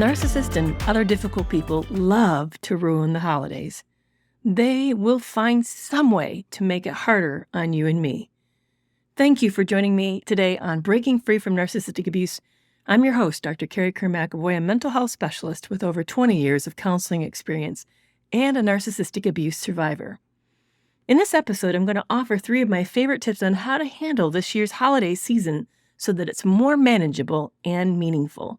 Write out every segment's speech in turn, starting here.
Narcissists and other difficult people love to ruin the holidays. They will find some way to make it harder on you and me. Thank you for joining me today on Breaking Free from Narcissistic Abuse. I'm your host, Dr. Carrie Kerr McAvoy, a mental health specialist with over 20 years of counseling experience and a narcissistic abuse survivor. In this episode, I'm going to offer 3 of my favorite tips on how to handle this year's holiday season so that it's more manageable and meaningful.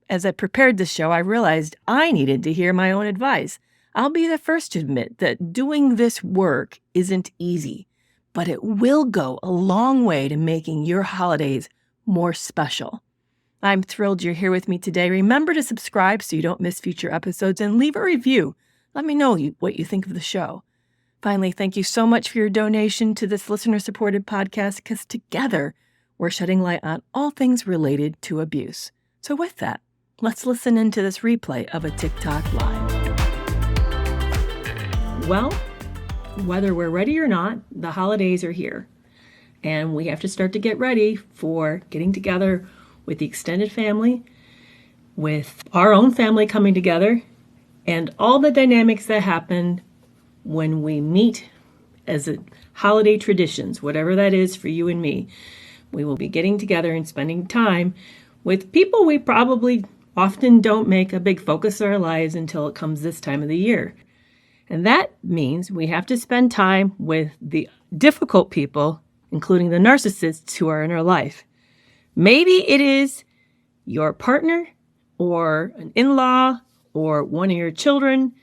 As I prepared this show, I realized I needed to hear my own advice. I'll be the first to admit that doing this work isn't easy, but it will go a long way to making your holidays more special. I'm thrilled you're here with me today. Remember to subscribe so you don't miss future episodes and leave a review. Let me know what you think of the show. Finally, thank you so much for your donation to this listener-supported podcast because together we're shedding light on all things related to abuse. So with that, let's listen into this replay of a TikTok Live. Well, whether we're ready or not, the holidays are here. And we have to start to get ready for getting together with the extended family, with our own family coming together, and all the dynamics that happen when we meet as holiday traditions, whatever that is for you and me. We will be getting together and spending time with people we probably often don't make a big focus of our lives until it comes this time of the year. And that means we have to spend time with the difficult people, including the narcissists who are in our life. Maybe it is your partner or an in-law or one of your children.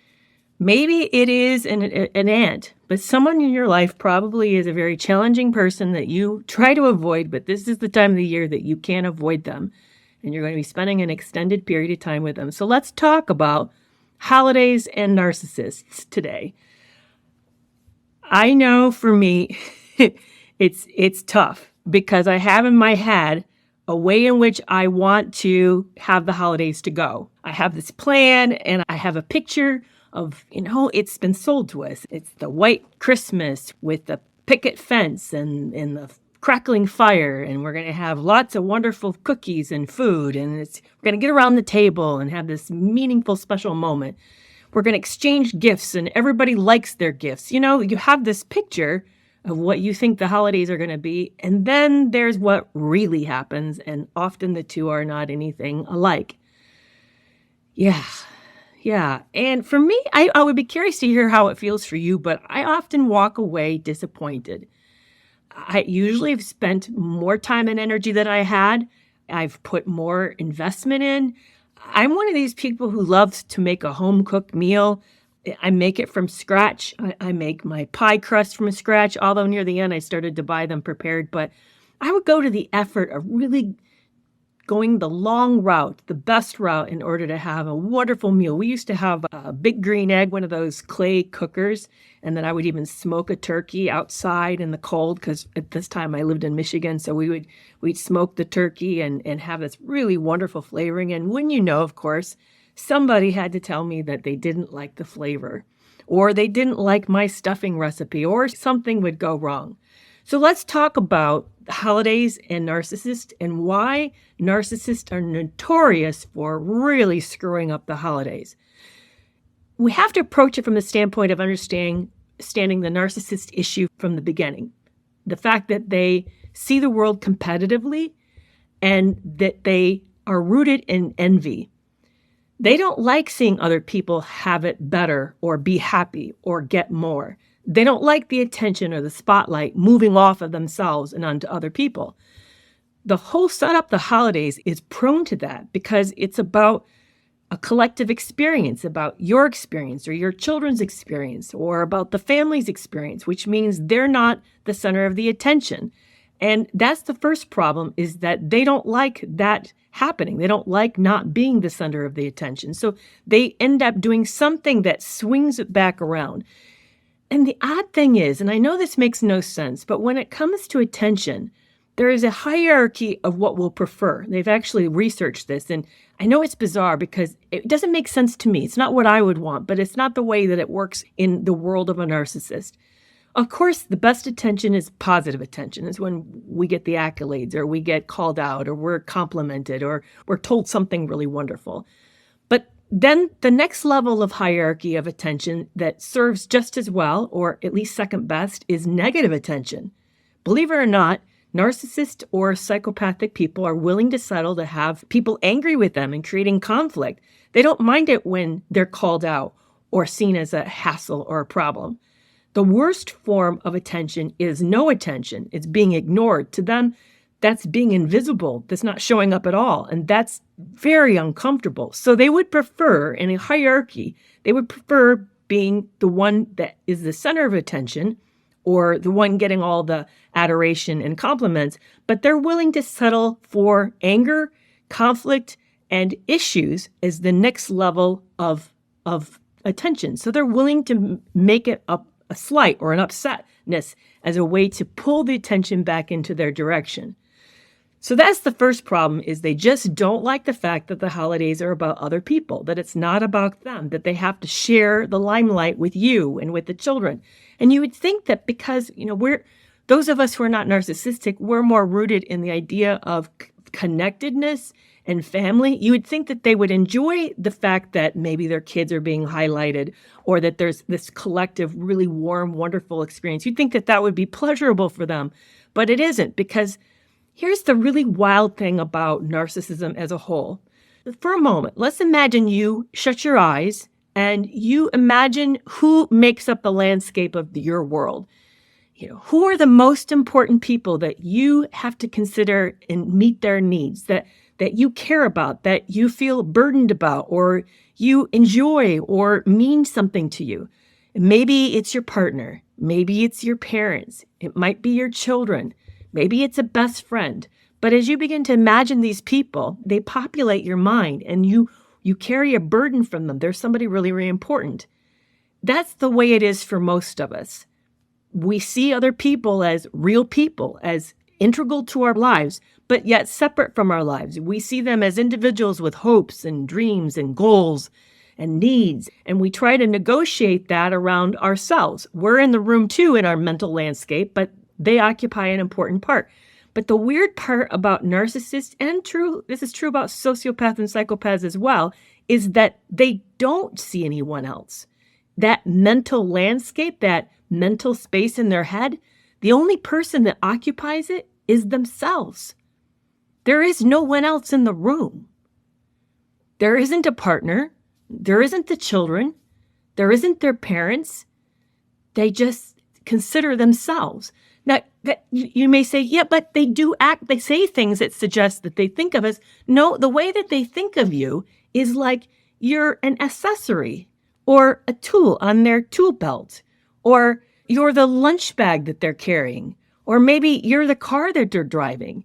Maybe it is an aunt, but someone in your life probably is a very challenging person that you try to avoid, but this is the time of the year that you can't avoid them. And you're going to be spending an extended period of time with them. So let's talk about holidays and narcissists today. I know for me, it's tough because I have in my head a way in which I want to have the holidays to go. I have this plan and I have a picture of, it's been sold to us. It's the white Christmas with the picket fence and the crackling fire, and we're going to have lots of wonderful cookies and food, and we're going to get around the table and have this meaningful, special moment. We're going to exchange gifts, and everybody likes their gifts. You have this picture of what you think the holidays are going to be, and then there's what really happens, and often the two are not anything alike. Yeah. And for me, I would be curious to hear how it feels for you, but I often walk away disappointed. I usually have spent more time and energy than I had. I've put more investment in. I'm one of these people who loves to make a home-cooked meal. I make it from scratch. I make my pie crust from scratch, although near the end I started to buy them prepared. But I would go to the effort of really going the long route, the best route, in order to have a wonderful meal. We used to have a big green egg, one of those clay cookers, and then I would even smoke a turkey outside in the cold, because at this time I lived in Michigan, so we'd smoke the turkey and have this really wonderful flavoring. And when of course, somebody had to tell me that they didn't like the flavor, or they didn't like my stuffing recipe, or something would go wrong. So let's talk about the holidays and narcissists and why narcissists are notorious for really screwing up the holidays. We have to approach it from the standpoint of understanding the narcissist issue from the beginning. The fact that they see the world competitively and that they are rooted in envy. They don't like seeing other people have it better or be happy or get more. They don't like the attention or the spotlight moving off of themselves and onto other people. The whole setup, the holidays, is prone to that because it's about a collective experience, about your experience or your children's experience or about the family's experience, which means they're not the center of the attention. And that's the first problem, is that they don't like that happening. They don't like not being the center of the attention. So they end up doing something that swings it back around. And the odd thing is, and I know this makes no sense, but when it comes to attention, there is a hierarchy of what we'll prefer. They've actually researched this, and I know it's bizarre because it doesn't make sense to me. It's not what I would want, but it's not the way that it works in the world of a narcissist. Of course, the best attention is positive attention. Is when we get the accolades or we get called out or we're complimented or we're told something really wonderful. But then the next level of hierarchy of attention that serves just as well, or at least second best, is negative attention. Believe it or not, narcissist or psychopathic people are willing to settle to have people angry with them and creating conflict. They don't mind it when they're called out or seen as a hassle or a problem. The worst form of attention is no attention. It's being ignored. To them, that's being invisible. That's not showing up at all. And that's very uncomfortable. So they would prefer, in a hierarchy, they would prefer being the one that is the center of attention or the one getting all the adoration and compliments, but they're willing to settle for anger, conflict, and issues as the next level of attention. So they're willing to make it a slight or an upsetness as a way to pull the attention back into their direction. So that's the first problem, is they just don't like the fact that the holidays are about other people, that it's not about them, that they have to share the limelight with you and with the children. And you would think that because, those of us who are not narcissistic, we're more rooted in the idea of connectedness and family. You would think that they would enjoy the fact that maybe their kids are being highlighted or that there's this collective, really warm, wonderful experience. You'd think that that would be pleasurable for them, but it isn't, because here's the really wild thing about narcissism as a whole. For a moment, let's imagine you shut your eyes and you imagine who makes up the landscape of your world. Who are the most important people that you have to consider and meet their needs, that you care about, that you feel burdened about, or you enjoy or mean something to you. Maybe it's your partner. Maybe it's your parents. It might be your children. Maybe it's a best friend. But as you begin to imagine these people, they populate your mind and you carry a burden from them. They're somebody really, really important. That's the way it is for most of us. We see other people as real people, as integral to our lives, but yet separate from our lives. We see them as individuals with hopes and dreams and goals and needs, and we try to negotiate that around ourselves. We're in the room too in our mental landscape, but they occupy an important part. But the weird part about narcissists, and this is true about sociopaths and psychopaths as well, is that they don't see anyone else. That mental landscape, that mental space in their head, the only person that occupies it is themselves. There is no one else in the room. There isn't a partner. There isn't the children. There isn't their parents. They just consider themselves. Now, you may say, yeah, but they do act, they say things that suggest that they think of us. No, the way that they think of you is like you're an accessory or a tool on their tool belt, or you're the lunch bag that they're carrying, or maybe you're the car that they're driving.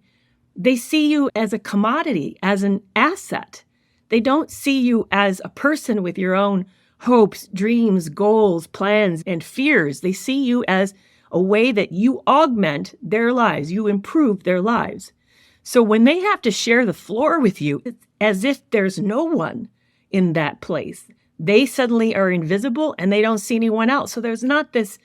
They see you as a commodity, as an asset. They don't see you as a person with your own hopes, dreams, goals, plans, and fears. They see you as a way that you augment their lives, you improve their lives. So when they have to share the floor with you, it's as if there's no one in that place. They suddenly are invisible and they don't see anyone else. So there's not this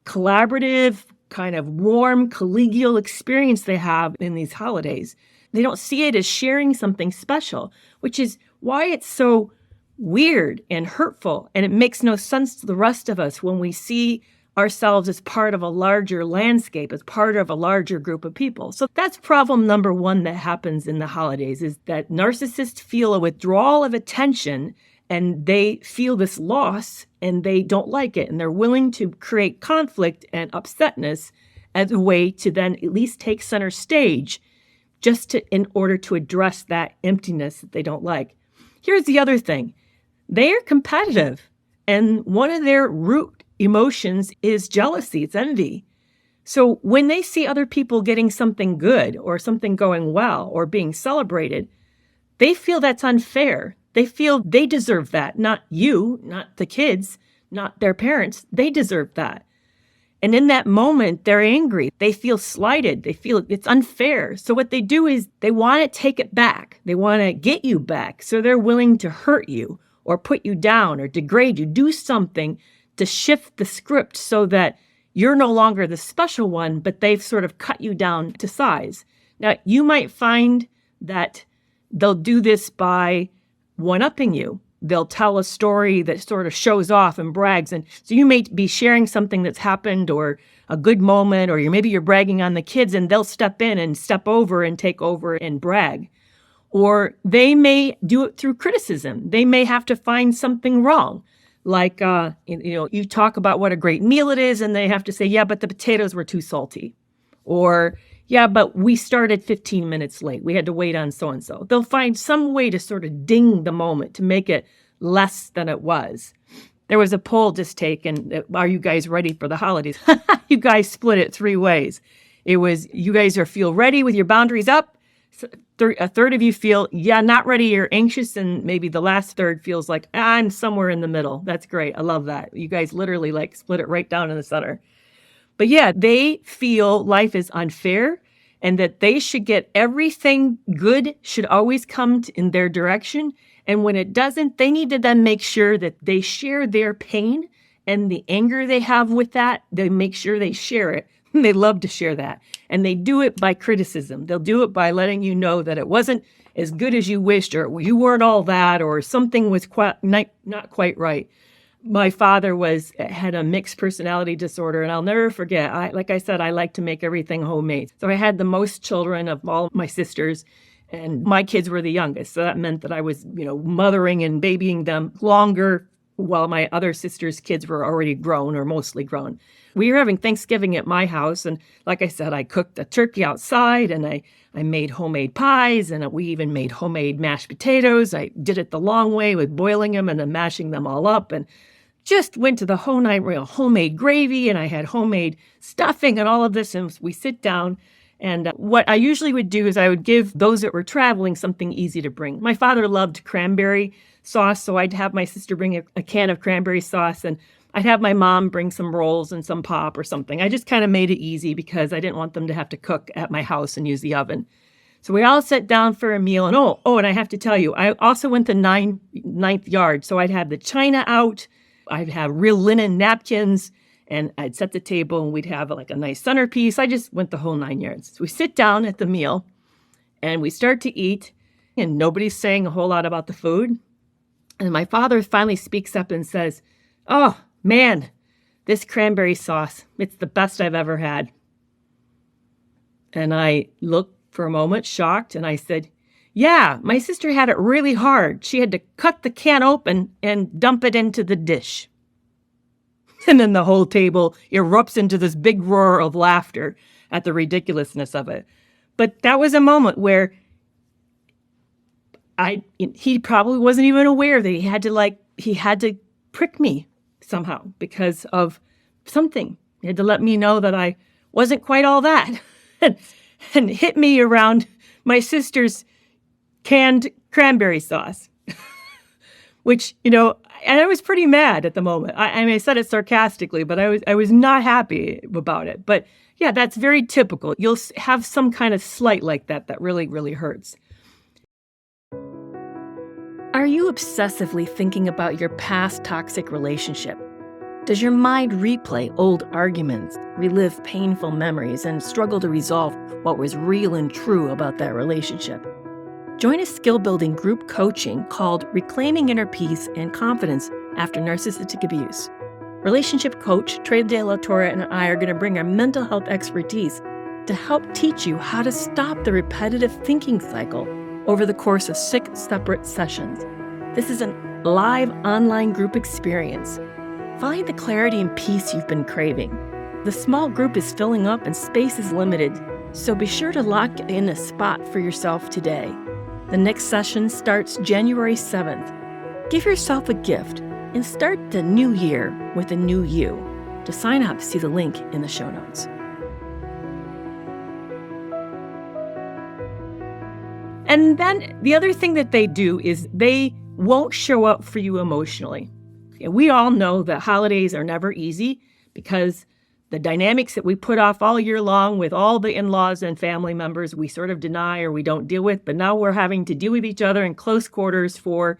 collaborative, kind of warm, collegial experience they have in these holidays. They don't see it as sharing something special, which is why it's so weird and hurtful. And it makes no sense to the rest of us when we see ourselves as part of a larger landscape, as part of a larger group of people. So that's problem number one that happens in the holidays, is that narcissists feel a withdrawal of attention and they feel this loss and they don't like it. And they're willing to create conflict and upsetness as a way to then at least take center stage in order to address that emptiness that they don't like. Here's the other thing. They are competitive, and one of their root emotions is jealousy, it's envy. So when they see other people getting something good or something going well or being celebrated, they feel that's unfair. They feel they deserve that, not you, not the kids, not their parents. They deserve that. And in that moment, they're angry. They feel slighted. They feel it's unfair. So what they do is they want to take it back. They want to get you back. So they're willing to hurt you or put you down or degrade you, do something to shift the script so that you're no longer the special one, but they've sort of cut you down to size. Now, you might find that they'll do this by one-upping you. They'll tell a story that sort of shows off and brags. And so you may be sharing something that's happened or a good moment, or maybe you're bragging on the kids, and they'll step in and step over and take over and brag. Or they may do it through criticism. They may have to find something wrong. Like, you talk about what a great meal it is, and they have to say, yeah, but the potatoes were too salty. Or, yeah, but we started 15 minutes late. We had to wait on so-and-so. They'll find some way to sort of ding the moment to make it less than it was. There was a poll just taken, are you guys ready for the holidays? You guys split it 3 ways. It was, you guys feel ready with your boundaries up. A third of you feel, yeah, not ready, you're anxious, and maybe the last third feels like, I'm somewhere in the middle. That's great. I love that. You guys literally split it right down in the center. But yeah, they feel life is unfair and that they should get everything good should always come in their direction. And when it doesn't, they need to then make sure that they share their pain and the anger they have with that. They make sure they share it. They love to share that. And they do it by criticism. They'll do it by letting you know that it wasn't as good as you wished, or you weren't all that, or something was not quite right. My father had a mixed personality disorder, and I'll never forget. Like I said, I like to make everything homemade. So I had the most children of all my sisters, and my kids were the youngest. So that meant that I was, mothering and babying them longer while my other sister's kids were already grown or mostly grown. We were having Thanksgiving at my house, and like I said, I cooked a turkey outside, and I made homemade pies, and we even made homemade mashed potatoes. I did it the long way with boiling them and then mashing them all up, and just went to the whole night, homemade gravy, and I had homemade stuffing and all of this, and we sit down. And what I usually would do is I would give those that were traveling something easy to bring. My father loved cranberry sauce, so I'd have my sister bring a can of cranberry sauce, and I'd have my mom bring some rolls and some pop or something. I just kind of made it easy because I didn't want them to have to cook at my house and use the oven. So we all sat down for a meal, and and I have to tell you, I also went to ninth yard, so I'd have the china out, I'd have real linen napkins, and I'd set the table, and we'd have a nice centerpiece. I just went the whole 9 yards. So we sit down at the meal, and we start to eat, and nobody's saying a whole lot about the food. And my father finally speaks up and says, "Oh, man, this cranberry sauce, it's the best I've ever had." And I looked for a moment, shocked, and I said, "Yeah, my sister had it really hard. She had to cut the can open and dump it into the dish." And then the whole table erupts into this big roar of laughter at the ridiculousness of it. But that was a moment where he probably wasn't even aware that he had to prick me somehow because of something. He had to let me know that I wasn't quite all that and hit me around my sister's canned cranberry sauce, which, and I was pretty mad at the moment. I said it sarcastically, but I was not happy about it. But yeah, that's very typical. You'll have some kind of slight like that really, really hurts. Are you obsessively thinking about your past toxic relationship? Does your mind replay old arguments, relive painful memories, and struggle to resolve what was real and true about that relationship? Join a skill-building group coaching called Reclaiming Inner Peace and Confidence After Narcissistic Abuse. Relationship coach Trey De La Torre and I are going to bring our mental health expertise to help teach you how to stop the repetitive thinking cycle over the course of 6 separate sessions. This is a live online group experience. Find the clarity and peace you've been craving. The small group is filling up and space is limited, so be sure to lock in a spot for yourself today. The next session starts January 7th. Give yourself a gift and start the new year with a new you. To sign up, see the link in the show notes. And then the other thing that they do is they won't show up for you emotionally. We all know that holidays are never easy because the dynamics that we put off all year long with all the in-laws and family members, we sort of deny or we don't deal with. But now we're having to deal with each other in close quarters for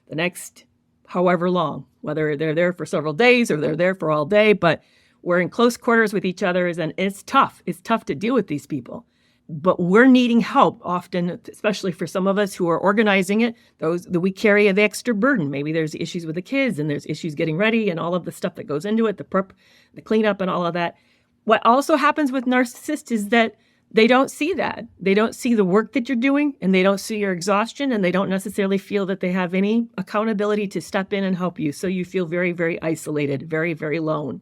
the next however long, whether they're there for several days or they're there for all day. But We're in close quarters with each other, and it's tough. It's tough to deal with these people. But we're needing help often, especially for some of us who are organizing it, those that we carry the extra burden. Maybe there's issues with the kids and there's issues getting ready and all of the stuff that goes into it, the prep, the cleanup and all of that. What also happens with narcissists is that they don't see that. They don't see the work that you're doing, and they don't see your exhaustion, and they don't necessarily feel that they have any accountability to step in and help you. So you feel very, very isolated, very, very alone.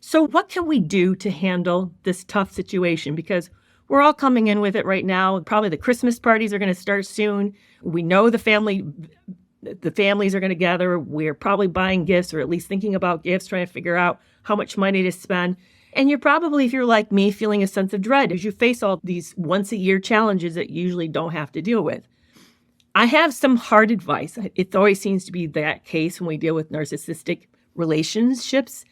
So what can we do to handle this tough situation? Because we're all coming in with it right now. Probably the Christmas parties are going to start soon. We know the families are going to gather. We're probably buying gifts, or at least thinking about gifts, trying to figure out how much money to spend. And you're probably, if you're like me, feeling a sense of dread as you face all these once-a-year challenges that you usually don't have to deal with. I have some hard advice. It always seems to be that case when we deal with narcissistic relationships.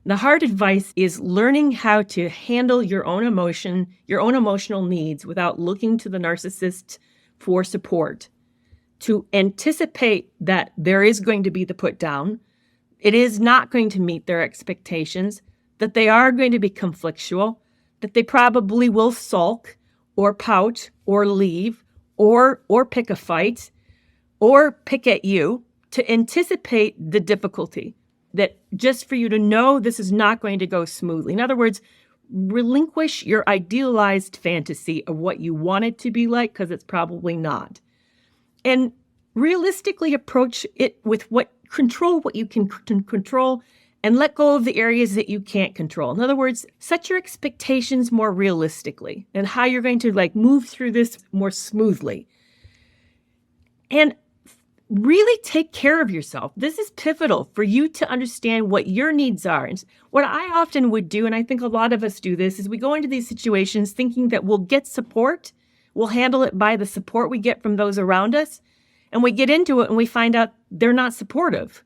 The hard advice is learning how to handle your own emotion, your own emotional needs without looking to the narcissist for support. To anticipate that there is going to be the put down, it is not going to meet their expectations, that they are going to be conflictual, that they probably will sulk or pout or leave or pick a fight or pick at you, to anticipate the difficulty, that just for you to know this is not going to go smoothly. In other words, relinquish your idealized fantasy of what you want it to be like, because it's probably not. And realistically approach it with control what you can control, and let go of the areas that you can't control. In other words, set your expectations more realistically and how you're going to move through this more smoothly. And really take care of yourself. This is pivotal for you to understand what your needs are. And what I often would do, and I think a lot of us do this, is we go into these situations thinking that we'll get support, we'll handle it by the support we get from those around us, and we get into it and we find out they're not supportive,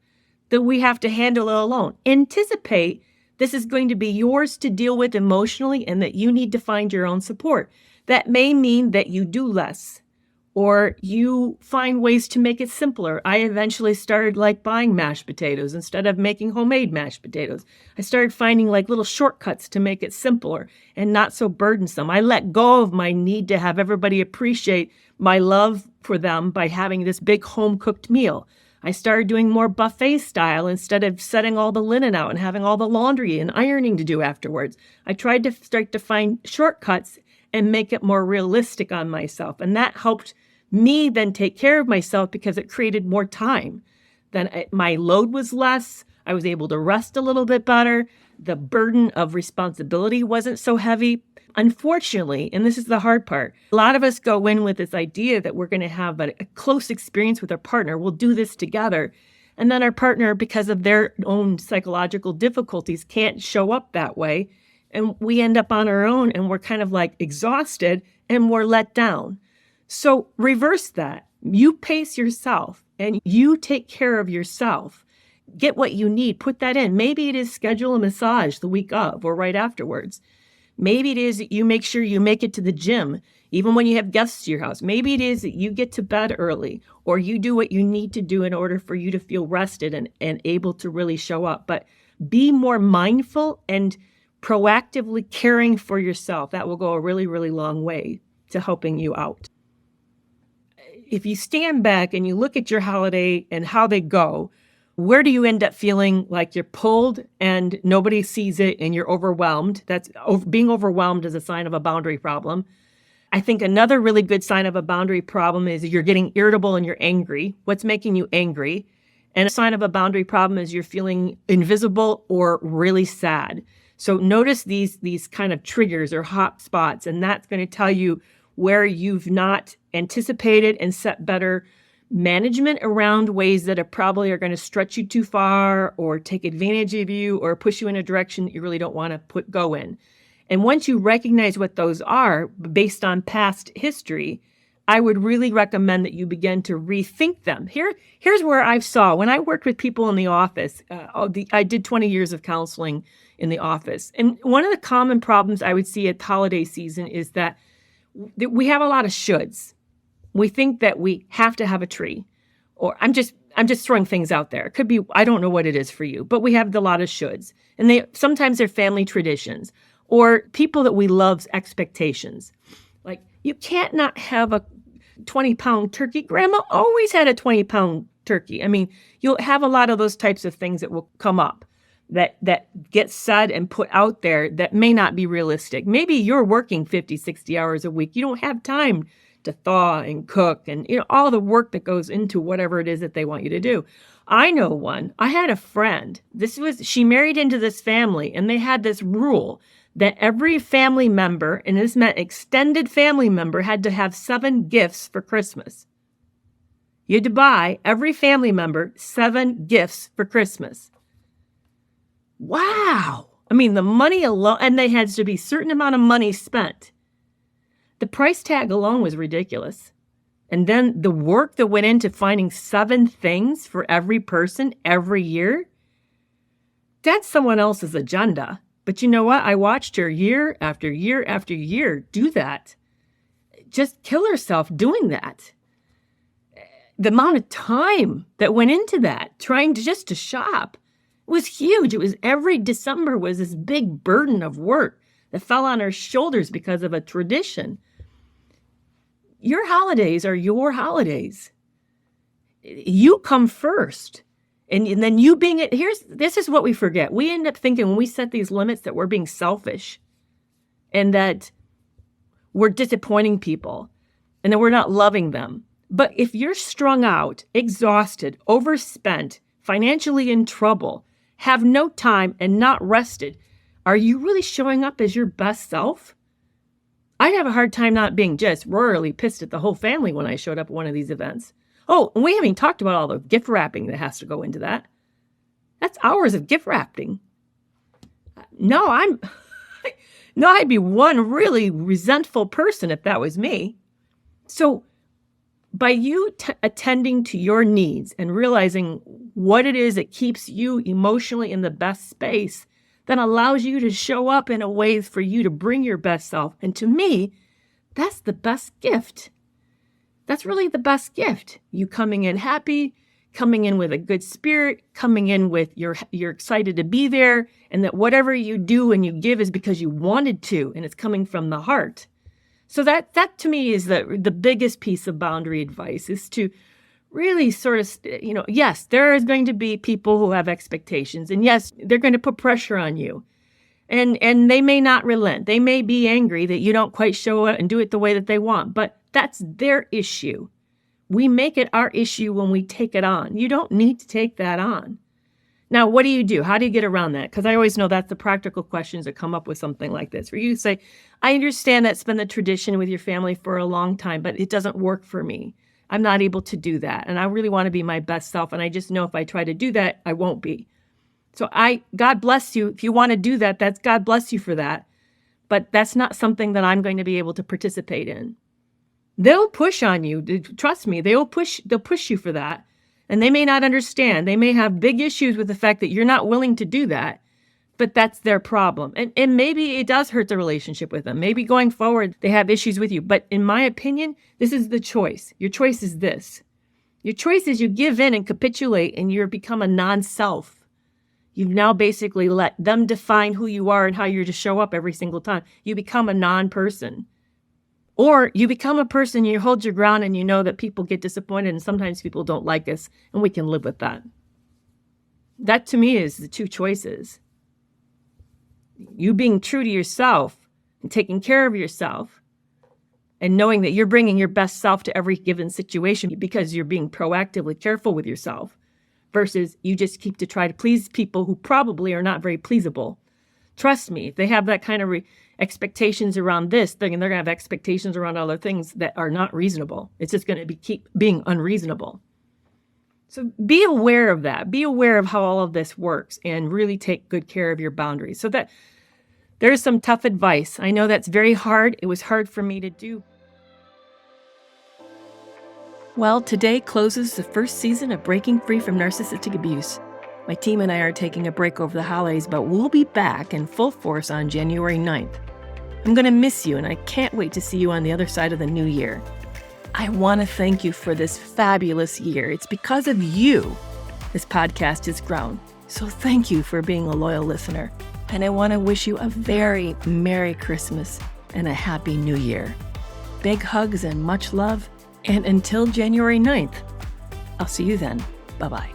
that we have to handle it alone. Anticipate this is going to be yours to deal with emotionally, and that you need to find your own support. That may mean that you do less, or you find ways to make it simpler. I eventually started buying mashed potatoes instead of making homemade mashed potatoes. I started finding little shortcuts to make it simpler and not so burdensome. I let go of my need to have everybody appreciate my love for them by having this big home-cooked meal. I started doing more buffet style instead of setting all the linen out and having all the laundry and ironing to do afterwards. I tried to start to find shortcuts and make it more realistic on myself. And that helped me then take care of myself, because it created more time. Then my load was less. I was able to rest a little bit better. The burden of responsibility wasn't so heavy. Unfortunately, and this is the hard part, a lot of us go in with this idea that we're going to have a close experience with our partner. We'll do this together. And then our partner, because of their own psychological difficulties, can't show up that way. And we end up on our own, and we're kind of exhausted, and we're let down. So reverse that. You pace yourself and you take care of yourself. Get what you need. Put that in. Maybe it is schedule a massage the week of or right afterwards. Maybe it is that you make sure you make it to the gym, even when you have guests to your house. Maybe it is that you get to bed early, or you do what you need to do in order for you to feel rested and able to really show up. But be more mindful and proactively caring for yourself. That will go a really, really long way to helping you out. If you stand back and you look at your holiday and how they go, where do you end up feeling like you're pulled and nobody sees it and you're overwhelmed? Being overwhelmed is a sign of a boundary problem. I think another really good sign of a boundary problem is you're getting irritable and you're angry. What's making you angry? And a sign of a boundary problem is you're feeling invisible or really sad. So notice these kind of triggers or hot spots, and that's going to tell you where you've not anticipated and set better management around ways that probably are going to stretch you too far or take advantage of you or push you in a direction that you really don't want to go in. And once you recognize what those are based on past history, I would really recommend that you begin to rethink them. Here's where I saw, when I worked with people in the office, I did 20 years of counseling in the office. And one of the common problems I would see at holiday season is that we have a lot of shoulds. We think that we have to have a tree, or I'm just throwing things out there. It could be, I don't know what it is for you, but we have a lot of shoulds. And sometimes they're family traditions or people that we love's expectations. Like, you can't not have a 20-pound turkey. Grandma always had a 20-pound turkey. I mean, you'll have a lot of those types of things that will come up that get said and put out there that may not be realistic. Maybe you're working 50, 60 hours a week. You don't have time to thaw and cook and all the work that goes into whatever it is that they want you to do. I know one. I had a friend. She married into this family, and they had this rule that every family member, and this meant extended family member, had to have 7 gifts for Christmas. You had to buy every family member 7 gifts for Christmas. Wow. I mean, the money alone, and they had to be a certain amount of money spent. The price tag alone was ridiculous. And then the work that went into finding 7 things for every person every year, that's someone else's agenda. But you know what? I watched her year after year after year do that. Just kill herself doing that. The amount of time that went into that, trying to shop, was huge. It was every December was this big burden of work that fell on her shoulders because of a tradition. Your holidays are your holidays. You come first. And then you being it, this is what we forget. We end up thinking when we set these limits that we're being selfish and that we're disappointing people and that we're not loving them. But if you're strung out, exhausted, overspent, financially in trouble, have no time and not rested, are you really showing up as your best self? I'd have a hard time not being just royally pissed at the whole family when I showed up at one of these events. Oh, and we haven't even talked about all the gift wrapping that has to go into that. That's hours of gift wrapping. No, I'd be one really resentful person if that was me. So by you attending to your needs and realizing what it is that keeps you emotionally in the best space, that allows you to show up in a way for you to bring your best self. And to me, that's the best gift. That's really the best gift. You coming in happy, coming in with a good spirit, coming in with you're excited to be there, and that whatever you do and you give is because you wanted to, and it's coming from the heart. So that to me is the biggest piece of boundary advice, is to really sort of, yes, there is going to be people who have expectations, and yes, they're going to put pressure on you. And they may not relent. They may be angry that you don't quite show up and do it the way that they want, but that's their issue. We make it our issue when we take it on. You don't need to take that on. Now, what do you do? How do you get around that? Because I always know that's the practical questions that come up with something like this, where you say, I understand that's been the tradition with your family for a long time, but it doesn't work for me. I'm not able to do that. And I really want to be my best self. And I just know if I try to do that, I won't be. So God bless you. If you want to do that, that's God bless you for that. But that's not something that I'm going to be able to participate in. They'll push on you. Trust me, they'll push you for that. And they may not understand. They may have big issues with the fact that you're not willing to do that, but that's their problem. And maybe it does hurt the relationship with them. Maybe going forward, they have issues with you. But in my opinion, this is the choice. Your choice is this. Your choice is you give in and capitulate and you become a non-self. You've now basically let them define who you are and how you're to show up every single time. You become a non-person. Or you become a person, you hold your ground, and you know that people get disappointed, and sometimes people don't like us, and we can live with that. That, to me, is the two choices. You being true to yourself and taking care of yourself and knowing that you're bringing your best self to every given situation because you're being proactively careful with yourself versus you just keep to try to please people who probably are not very pleasable. Trust me, if they have that kind of expectations around this thing, and they're going to have expectations around other things that are not reasonable. It's just going to keep being unreasonable. So be aware of that. Be aware of how all of this works and really take good care of your boundaries. So that there's some tough advice. I know that's very hard. It was hard for me to do. Well, today closes the first season of Breaking Free from Narcissistic Abuse. My team and I are taking a break over the holidays, but we'll be back in full force on January 9th. I'm going to miss you, and I can't wait to see you on the other side of the new year. I want to thank you for this fabulous year. It's because of you this podcast has grown. So thank you for being a loyal listener. And I want to wish you a very Merry Christmas and a Happy New Year. Big hugs and much love. And until January 9th, I'll see you then. Bye-bye.